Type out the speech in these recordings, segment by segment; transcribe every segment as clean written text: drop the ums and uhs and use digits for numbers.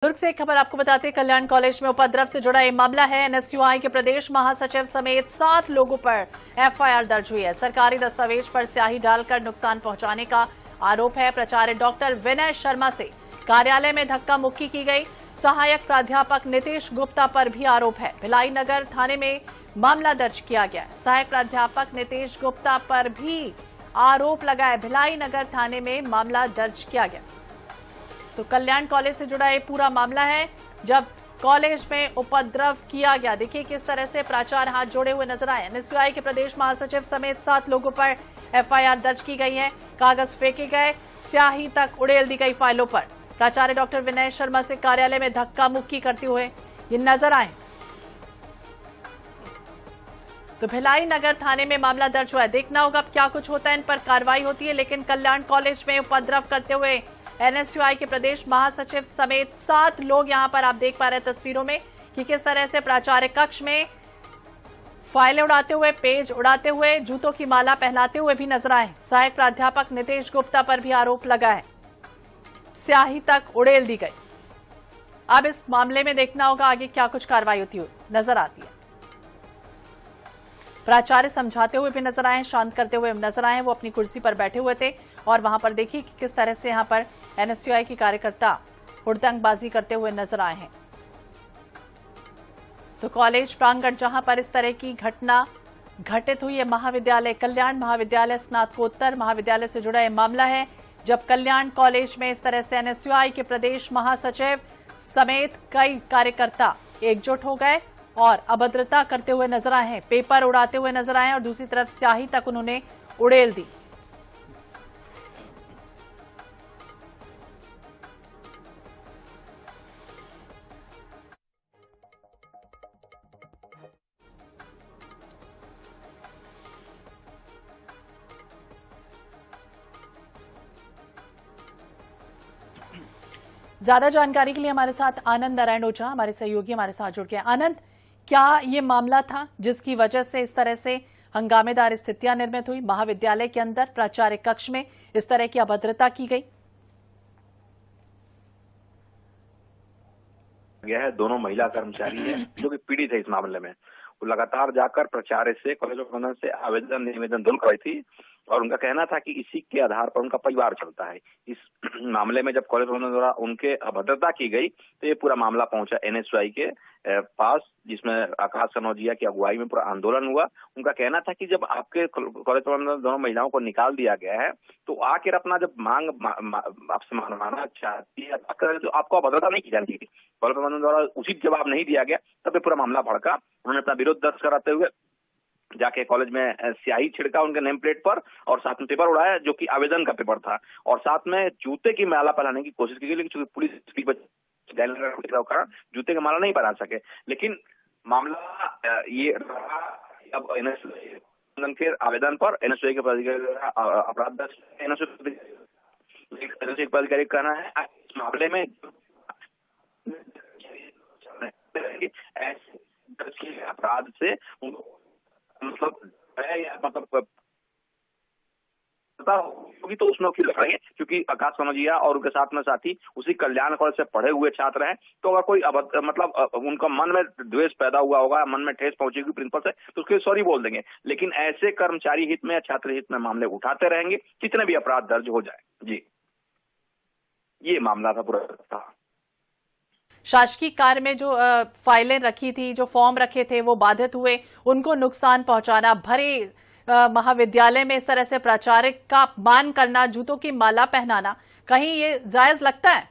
दुर्ग से एक खबर आपको बताते हैं। कल्याण कॉलेज में उपद्रव से जुड़ा ये मामला है। एनएसयूआई के प्रदेश महासचिव समेत 7 लोगों पर एफआईआर दर्ज हुई है। सरकारी दस्तावेज पर स्याही डालकर नुकसान पहुंचाने का आरोप है। प्राचार्य डॉक्टर विनय शर्मा से कार्यालय में धक्का मुक्की की गई। सहायक प्राध्यापक नीतीश गुप्ता पर भी आरोप है। भिलाई नगर थाने में मामला दर्ज किया गया। सहायक प्राध्यापक नीतीश गुप्ता पर भी आरोप लगाए। भिलाई नगर थाने में मामला दर्ज किया गया। तो कल्याण कॉलेज से जुड़ा ये पूरा मामला है, जब कॉलेज में उपद्रव किया गया। देखिए किस तरह से प्राचार्य हाथ जोड़े हुए नजर आए। एनएसयूआई के प्रदेश महासचिव समेत 7 लोगों पर एफआईआर दर्ज की गई है। कागज फेंके गए, स्याही तक उड़ेल दी गई फाइलों पर। प्राचार्य डॉक्टर विनय शर्मा से कार्यालय में धक्का मुक्की करते हुए ये नजर आए। तो भिलाई नगर थाने में मामला दर्ज हुआ है। देखना होगा अब क्या कुछ होता है, इन पर कार्रवाई होती है। लेकिन कल्याण कॉलेज में उपद्रव करते हुए एनएसयूआई के प्रदेश महासचिव समेत 7 लोग यहां पर आप देख पा रहे हैं तस्वीरों में कि किस तरह से प्राचार्य कक्ष में फाइलें उड़ाते हुए, पेज उड़ाते हुए, जूतों की माला पहनाते हुए भी नजर आए। सहायक प्राध्यापक नीतीश गुप्ता पर भी आरोप लगा है। स्याही तक उड़ेल दी गई। अब इस मामले में देखना होगा आगे क्या कुछ कार्रवाई होती हुई नजर आती है। प्राचार्य समझाते हुए भी नजर आए, शांत करते हुए नजर आए। वो अपनी कुर्सी पर बैठे हुए थे और वहां पर देखिए कि किस तरह से यहां पर एनएसयूआई की कार्यकर्ता हुड़दंगबाजी करते हुए नजर आए हैं। तो कॉलेज प्रांगण जहां पर इस तरह की घटना घटित हुई है, महाविद्यालय कल्याण महाविद्यालय स्नातकोत्तर महाविद्यालय से जुड़ा यह मामला है, जब कल्याण कॉलेज में इस तरह से एनएसयूआई के प्रदेश महासचिव समेत कई कार्यकर्ता एकजुट हो गए और अभद्रता करते हुए नजर आए हैं। पेपर उड़ाते हुए नजर आए और दूसरी तरफ स्याही तक उन्होंने उड़ेल दी। ज्यादा जानकारी के लिए हमारे साथ आनंद नारायण ओझा हमारे सहयोगी हमारे साथ जुड़ गए। आनंद, क्या ये मामला था जिसकी वजह से इस तरह से हंगामेदार स्थितियां निर्मित हुई? महाविद्यालय के अंदर प्राचार्य कक्ष में इस तरह की अभद्रता की गई। यह है, दोनों महिला कर्मचारी हैं जो कि पीड़ित है इस मामले में। वो लगातार जाकर प्राचार्य से, कॉलेज प्रबंधन से आवेदन निवेदन दोनों करवाई थी और उनका कहना था कि इसी के आधार पर उनका परिवार चलता है। इस मामले में जब कॉलेज प्रबंधन द्वारा उनके अभद्रता की गई तो ये पूरा मामला पहुंचा एनएसयूआई के पास, जिसमें आकाश कनौजिया की अगुवाई में पूरा आंदोलन हुआ। उनका कहना था कि जब आपके कॉलेज प्रबंधन दोनों महिलाओं को निकाल दिया गया है तो आखिर अपना जब मांग आपसे मानवाना चाहती है तो आपको अभद्रता नहीं की जाती थी। कॉलेज प्रबंधन द्वारा उचित जवाब नहीं दिया गया, तब ये पूरा मामला भड़का। उन्होंने अपना विरोध दर्ज कराते हुए जाके कॉलेज में स्याही छिड़का उनके नेम प्लेट पर और साथ में पेपर उड़ाया जो कि आवेदन का पेपर था, और साथ में जूते की माला पहनाने की कोशिश की गई, लेकिन पुलिस की कारण जूते की माला नहीं पहना सके। लेकिन मामला ये रहा, अब एनएसयूआई के आवेदन पर एनएसयूआई के पदाधिकारी अपराध दर्ज एनएसयूआई पदाधिकारी का कहना है इस मामले में ऐसे अपराध से मतलब होगी तो उसमें वकील रखेंगे, क्योंकि आकाश कनौजिया और उनके साथ में साथी उसी कल्याण कॉलेज से पढ़े हुए छात्र हैं। तो अगर कोई मतलब उनका मन में द्वेष पैदा हुआ होगा, मन में ठेस पहुंचेगी प्रिंसिपल से, तो उसके सॉरी बोल देंगे। लेकिन ऐसे कर्मचारी हित में या छात्र हित में मामले उठाते रहेंगे कितने भी अपराध दर्ज हो जाए। जी, ये मामला था पूरा। शासकीय कार्य में जो फाइलें रखी थी, जो फॉर्म रखे थे, वो बाधित हुए, उनको नुकसान पहुंचाना, भरे महाविद्यालय में इस तरह से प्राचार्य का अपमान करना, जूतों की माला पहनाना, कहीं ये जायज लगता है?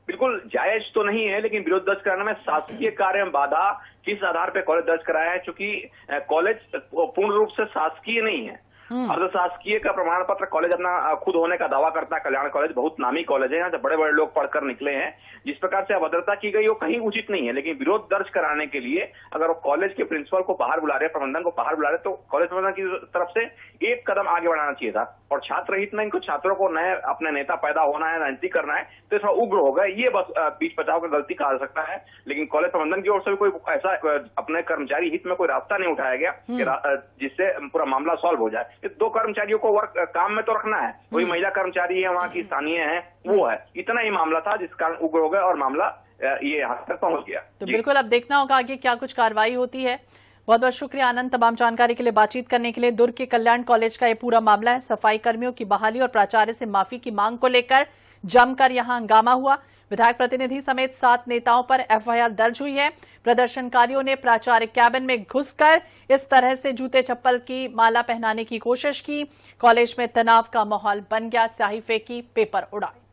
बिल्कुल जायज तो नहीं है, लेकिन विरोध दर्ज कराने में शासकीय कार्य में बाधा किस आधार पर कॉलेज दर्ज कराया है? क्योंकि कॉलेज पूर्ण रूप से शासकीय नहीं है, अर्धशासकीय का प्रमाण पत्र कॉलेज अपना खुद होने का दावा करता है। कल्याण कॉलेज बहुत नामी कॉलेज है, यहाँ से बड़े बड़े लोग पढ़कर निकले हैं। जिस प्रकार से अभद्रता की गई वो कहीं उचित नहीं है, लेकिन विरोध दर्ज कराने के लिए अगर वो कॉलेज के प्रिंसिपल को बाहर बुला रहे, प्रबंधन को बाहर बुला रहे, तो कॉलेज प्रबंधन की तरफ से एक कदम आगे बढ़ाना चाहिए था। और छात्र हित में इनको छात्रों को नए अपने नेता पैदा होना है, राजनीति करना है, तो थोड़ा उग्र हो गए, ये बस बीच बचाव की गलती कहा जा सकता है। लेकिन कॉलेज प्रबंधन की ओर से भी कोई ऐसा अपने कर्मचारी हित में कोई रास्ता नहीं उठाया गया जिससे पूरा मामला सॉल्व हो जाए। कि 2 कर्मचारियों को काम में तो रखना है, वही महिला कर्मचारी है, वहाँ की स्थानीय है, वो है। इतना ही मामला था जिस कारण उग्र हो गया और मामला ये हद तक पहुंच गया। तो बिल्कुल अब देखना होगा आगे क्या कुछ कार्रवाई होती है। बहुत बहुत शुक्रिया आनंद, तमाम जानकारी के लिए, बातचीत करने के लिए। दुर्ग के कल्याण कॉलेज का ये पूरा मामला है। सफाई कर्मियों की बहाली और प्राचार्य से माफी की मांग को लेकर जमकर यहां हंगामा हुआ। विधायक प्रतिनिधि समेत 7 नेताओं पर एफआईआर दर्ज हुई है। प्रदर्शनकारियों ने प्राचार्य कैबिन में घुसकर इस तरह से जूते चप्पल की माला पहनाने की कोशिश की। कॉलेज में तनाव का माहौल बन गया, स्याही फेंकी, पेपर उड़ाए।